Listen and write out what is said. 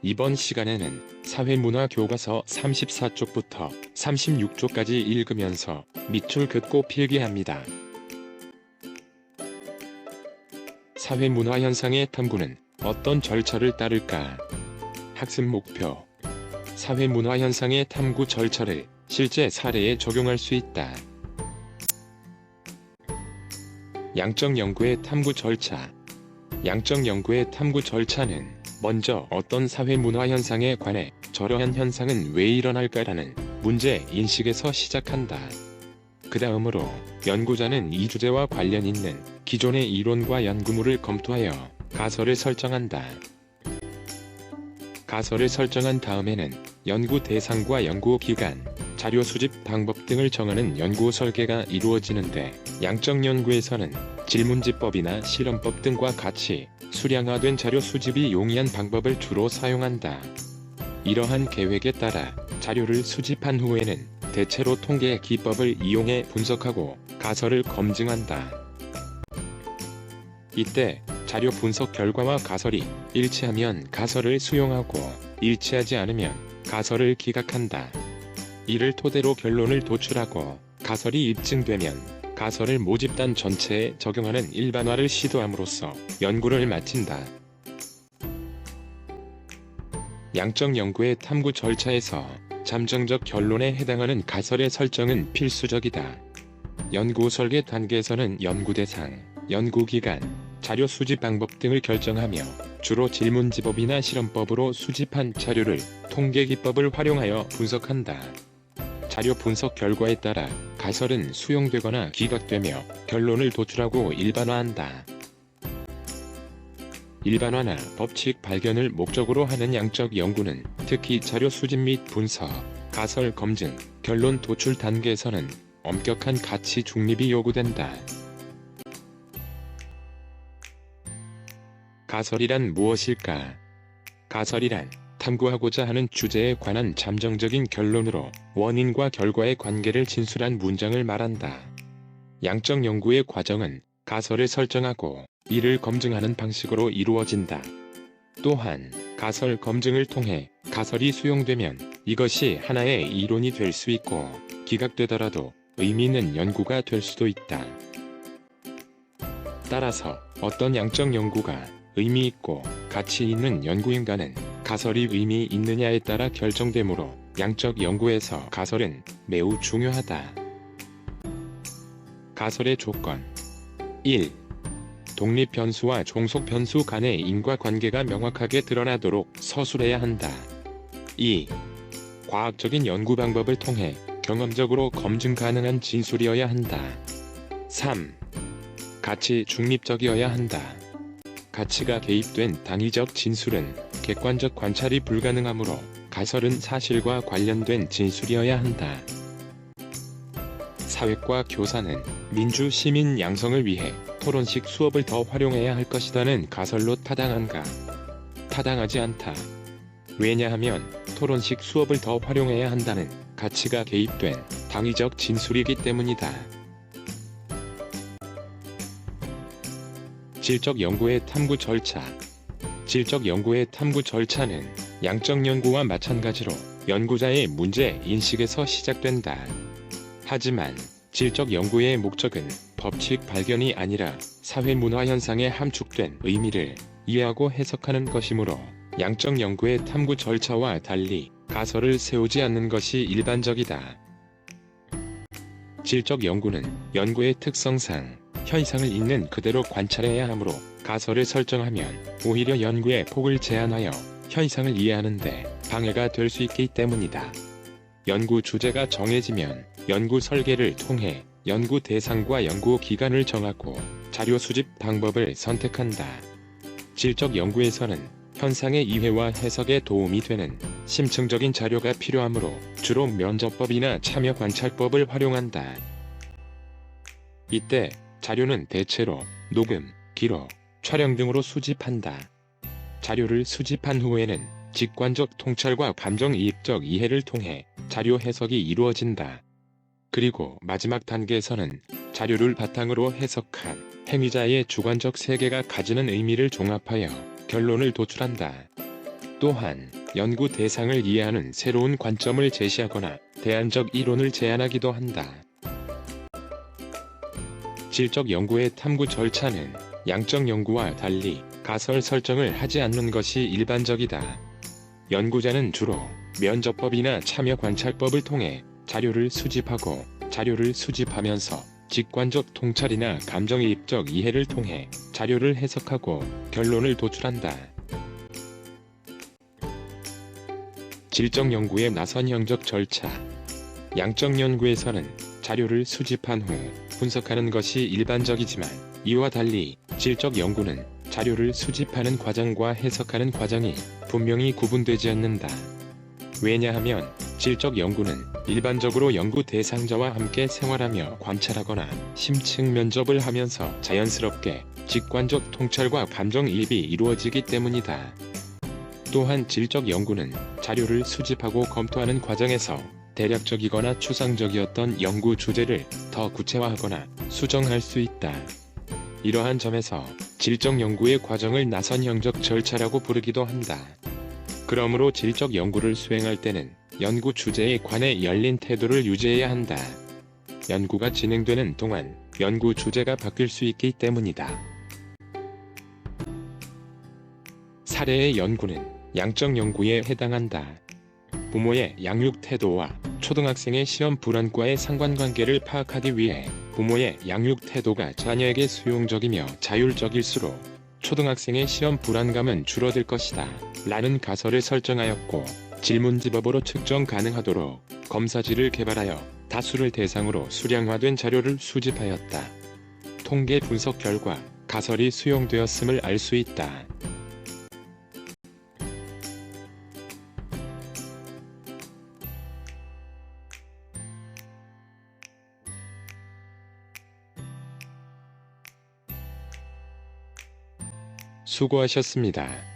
이번 시간에는 사회문화 교과서 34쪽부터 36쪽까지 읽으면서 밑줄 긋고 필기합니다. 사회문화 현상의 탐구는 어떤 절차를 따를까? 학습 목표. 사회문화 현상의 탐구 절차를 실제 사례에 적용할 수 있다. 양적 연구의 탐구 절차. 양적 연구의 탐구 절차는 먼저 어떤 사회문화 현상에 관해 저러한 현상은 왜 일어날까라는 문제 인식에서 시작한다. 그 다음으로 연구자는 이 주제와 관련 있는 기존의 이론과 연구물을 검토하여 가설을 설정한다. 가설을 설정한 다음에는 연구 대상과 연구 기간, 자료 수집 방법 등을 정하는 연구 설계가 이루어지는데, 양적 연구에서는 질문지법이나 실험법 등과 같이 수량화된 자료 수집이 용이한 방법을 주로 사용한다. 이러한 계획에 따라 자료를 수집한 후에는 대체로 통계 기법을 이용해 분석하고 가설을 검증한다. 이때 자료 분석 결과와 가설이 일치하면 가설을 수용하고 일치하지 않으면 가설을 기각한다. 이를 토대로 결론을 도출하고 가설이 입증되면 가설을 모집단 전체에 적용하는 일반화를 시도함으로써 연구를 마친다. 양적 연구의 탐구 절차에서 잠정적 결론에 해당하는 가설의 설정은 필수적이다. 연구 설계 단계에서는 연구 대상, 연구 기간, 자료 수집 방법 등을 결정하며 주로 질문지법이나 실험법으로 수집한 자료를 통계 기법을 활용하여 분석한다. 자료 분석 결과에 따라 가설은 수용되거나 기각되며 결론을 도출하고 일반화한다. 일반화나 법칙 발견을 목적으로 하는 양적 연구는 특히 자료 수집 및 분석, 가설 검증, 결론 도출 단계에서는 엄격한 가치 중립이 요구된다. 가설이란 무엇일까? 가설이란 탐구하고자 하는 주제에 관한 잠정적인 결론으로 원인과 결과의 관계를 진술한 문장을 말한다. 양적 연구의 과정은 가설을 설정하고 이를 검증하는 방식으로 이루어진다. 또한 가설 검증을 통해 가설이 수용되면 이것이 하나의 이론이 될 수 있고, 기각되더라도 의미 있는 연구가 될 수도 있다. 따라서 어떤 양적 연구가 의미 있고 가치 있는 연구인가는 가설이 의미 있느냐에 따라 결정되므로 양적 연구에서 가설은 매우 중요하다. 가설의 조건. 1. 독립 변수와 종속 변수 간의 인과관계가 명확하게 드러나도록 서술해야 한다. 2. 과학적인 연구 방법을 통해 경험적으로 검증 가능한 진술이어야 한다. 3. 가치 중립적이어야 한다. 가치가 개입된 당위적 진술은 객관적 관찰이 불가능하므로 가설은 사실과 관련된 진술이어야 한다. 사회과 교사는 민주 시민 양성을 위해 토론식 수업을 더 활용해야 할 것이다는 가설로 타당한가? 타당하지 않다. 왜냐하면 토론식 수업을 더 활용해야 한다는 가치가 개입된 당위적 진술이기 때문이다. 질적 연구의 탐구 절차. 질적 연구의 탐구 절차는 양적 연구와 마찬가지로 연구자의 문제 인식에서 시작된다. 하지만 질적 연구의 목적은 법칙 발견이 아니라 사회문화 현상에 함축된 의미를 이해하고 해석하는 것이므로 양적 연구의 탐구 절차와 달리 가설을 세우지 않는 것이 일반적이다. 질적 연구는 연구의 특성상 현상을 있는 그대로 관찰해야 하므로 가설을 설정하면 오히려 연구의 폭을 제한하여 현상을 이해하는 데 방해가 될 수 있기 때문이다. 연구 주제가 정해지면 연구 설계를 통해 연구 대상과 연구 기간을 정하고 자료 수집 방법을 선택한다. 질적 연구에서는 현상의 이해와 해석에 도움이 되는 심층적인 자료가 필요하므로 주로 면접법이나 참여 관찰법을 활용한다. 이때 자료는 대체로 녹음, 기록, 촬영 등으로 수집한다. 자료를 수집한 후에는 직관적 통찰과 감정이입적 이해를 통해 자료 해석이 이루어진다. 그리고 마지막 단계에서는 자료를 바탕으로 해석한 행위자의 주관적 세계가 가지는 의미를 종합하여 결론을 도출한다. 또한 연구 대상을 이해하는 새로운 관점을 제시하거나 대안적 이론을 제안하기도 한다. 질적 연구의 탐구 절차는 양적 연구와 달리 가설 설정을 하지 않는 것이 일반적이다. 연구자는 주로 면접법이나 참여 관찰법을 통해 자료를 수집하고 자료를 수집하면서 직관적 통찰이나 감정이입적 이해를 통해 자료를 해석하고 결론을 도출한다. 질적 연구의 나선형적 절차. 양적 연구에서는 자료를 수집한 후 분석하는 것이 일반적이지만 이와 달리 질적 연구는 자료를 수집하는 과정과 해석하는 과정이 분명히 구분되지 않는다. 왜냐하면 질적 연구는 일반적으로 연구 대상자와 함께 생활하며 관찰하거나 심층 면접을 하면서 자연스럽게 직관적 통찰과 감정이입이 이루어지기 때문이다. 또한 질적 연구는 자료를 수집하고 검토하는 과정에서 대략적이거나 추상적이었던 연구 주제를 더 구체화하거나 수정할 수 있다. 이러한 점에서 질적 연구의 과정을 나선형적 절차라고 부르기도 한다. 그러므로 질적 연구를 수행할 때는 연구 주제에 관해 열린 태도를 유지해야 한다. 연구가 진행되는 동안 연구 주제가 바뀔 수 있기 때문이다. 사례의 연구는 양적 연구에 해당한다. 부모의 양육 태도와 초등학생의 시험 불안과의 상관관계를 파악하기 위해 부모의 양육 태도가 자녀에게 수용적이며 자율적일수록 초등학생의 시험 불안감은 줄어들 것이다. 라는 가설을 설정하였고 질문지법으로 측정 가능하도록 검사지를 개발하여 다수를 대상으로 수량화된 자료를 수집하였다. 통계 분석 결과 가설이 수용되었음을 알 수 있다. 수고하셨습니다.